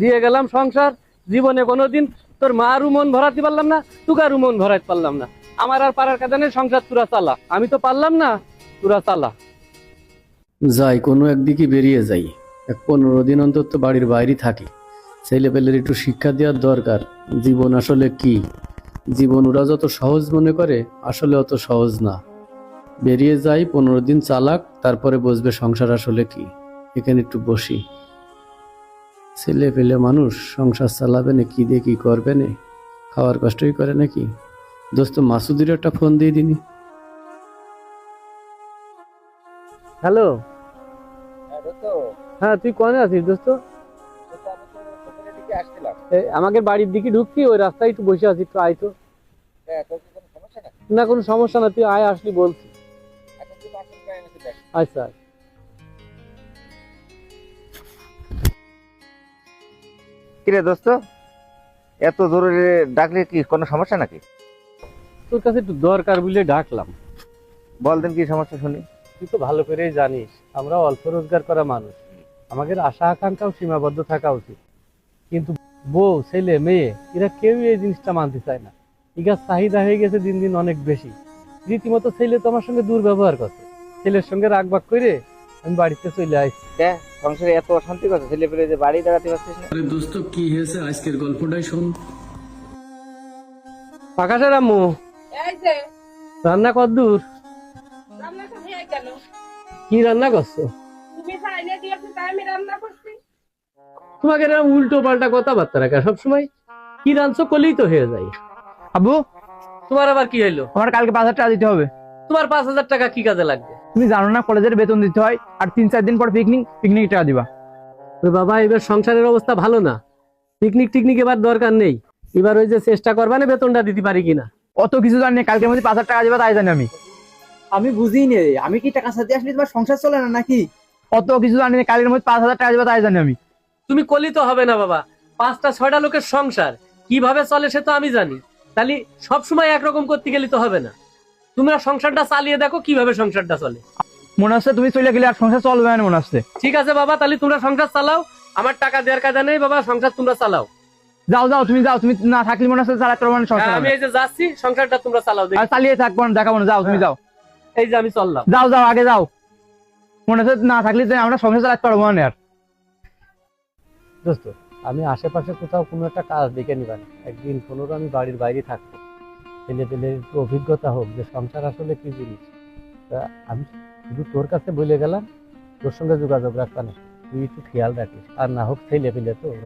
দিয়ে গেলাম সংসার। জীবনে কোনোদিন তোর মারও মন ভরাতে পারলাম না, তুকারও মন ভরাতে পারলাম না। আমার আর পাড়ার কাদানে সংসার তুরা চালা, আমি তো পারলাম না, তুরা চালা। যাই কোনো একদিকে বেরিয়ে যাই, 15 দিন অন্তত বাড়ির বাইরে থাকি। ছেলেপেলের একটু শিক্ষা দেওয়ার দরকার, জীবন আসলে কি। জীবন ওরা যত সহজ মনে করে আসলে অত সহজ না। বেরিয়ে যাই, 15 দিন চালাক, তারপরে বুঝবে সংসার আসলে কি। এখানে একটু বসি। ছেলে পেলে মানুষ সংসার চালাবে না, কি দিয়ে কি করবে না, খাওয়ার কষ্টই করে নাকি। দোস্ত মাসুদের একটা ফোন দিয়ে দিনি। হ্যালো। হ্যাঁ, তুই কোনে আছিস দোস্ত? আমাকে বাড়ির দিকে ঢুকছি, ওই রাস্তায় একটু বসে আছি, একটু আয় তো। না কোনো সমস্যা না, তুই আয়, আসলি বলছি। আচ্ছা। কিরে দোস্ত, এত জরুরি ডাকলে কি কোনো সমস্যা নাকি? তোর কাছে একটু দরকার বলে ডাকলাম। বল দেন কি সমস্যা শুনি। তুই তো ভালো করেই জানিস আমরা অল্প রোজগার করা মানুষ, আমাদের আশা আকাঙ্ক্ষাও সীমাবদ্ধ থাকা উচিত। কিন্তু বউ ছেলে মেয়ে এরা কেউ এই জিনিসটা মানতে চায় না। ইগার চাহিদা হয়ে গেছে দিন দিন অনেক বেশি। রীতিমতো ছেলে তো আমার সঙ্গে দুর্ব্যবহার করছে। ছেলের সঙ্গে রাগ বাগ করে আমি বাড়িতে চলে আসছি। সংসারে এত অশান্তি করছে, ছেলে পেলে যে বাড়ি দাঁড়াতে পারছিস না। আরে দোস্ত কি হয়েছে আজকের গল্পটাই শোন। আকাশের আম্মু, রান্না কদ্দূর? কি রান্না করছো? তোমাকে এরকম উল্টো পাল্টা কথাবার্তা রাখা সবসময়। কি রাঁধছো কলেই তো হয়ে যায়। আব্বু, তোমার আবার কি হইলো? আমার কালকে 5,000 টাকা দিতে হবে। তোমার 5,000 টাকা কি কাজে লাগবে? তুমি জানো না কলেজের বেতন দিতে হয়, আর 3-4 দিন পর পিকনিক টাকা দিবা। ওই বাবা, এবার সংসারের অবস্থা ভালো না, পিকনিক টিকনিক এবার দরকার নেই। এবার ওই যে চেষ্টা করবা না বেতনটা দিতে পারি কিনা। অত কিছু জানি না, কালকের মধ্যে 5,000 টাকা দিবা তাই জানি আমি। আমি বুঝিনি, আমি কি টাকা সাথে আসলে তোমার সংসার চলে না নাকি? অত কিছু জানি না, কালকের মধ্যে 5,000 টাকা দিবা তাই জানি আমি। তুমি কলি তো হবে না বাবা, 5টা 6টা লোকের সংসার কিভাবে চলে সে তো আমি জানি। তাহলে সবসময় একরকম করতে গেলে তো হবে না। তোমরা সংসারটা চালিয়ে দেখো কিভাবে সংসারটা চলে। মনে হচ্ছে তুমি চলে গেলে আর সংসার চলবে না মনে হচ্ছে। ঠিক আছে বাবা, তাহলে তোমরা সংসার চালাও, আমার টাকা দেওয়ার কাজা নেই বাবা, সংসার তোমরা চালাও। যাও যাও, তুমি যাও, তুমি না থাকলে মনে হচ্ছে চালাতে পারবো না সংসার। আমি এই যে যাচ্ছি, সংসারটা তোমরা চালাও দেখি। আর চালিয়ে থাকবো না, দেখাবো না, যাও তুমি যাও। এই যে আমি চললাম। যাও যাও, আগে যাও। মনে হচ্ছে না থাকলে যে আমরা সংসার চালাতে পারবো না আর। দোস্ত, আমি আশেপাশে কোথাও কোনো একটা কাজ দেখে নিবান, একদিন 15 আমি বাড়ির বাইরে থাকবো। ছেলে পেলে একটু অভিজ্ঞতা হোক যে সংসার আসলে কি জিনিস। তা আমি শুধু তোর কাছে বলে গেলাম, তোর সঙ্গে যোগাযোগ রাখবা না, তুই একটু খেয়াল রাখিস। আর না হোক ছেলে পেলে তো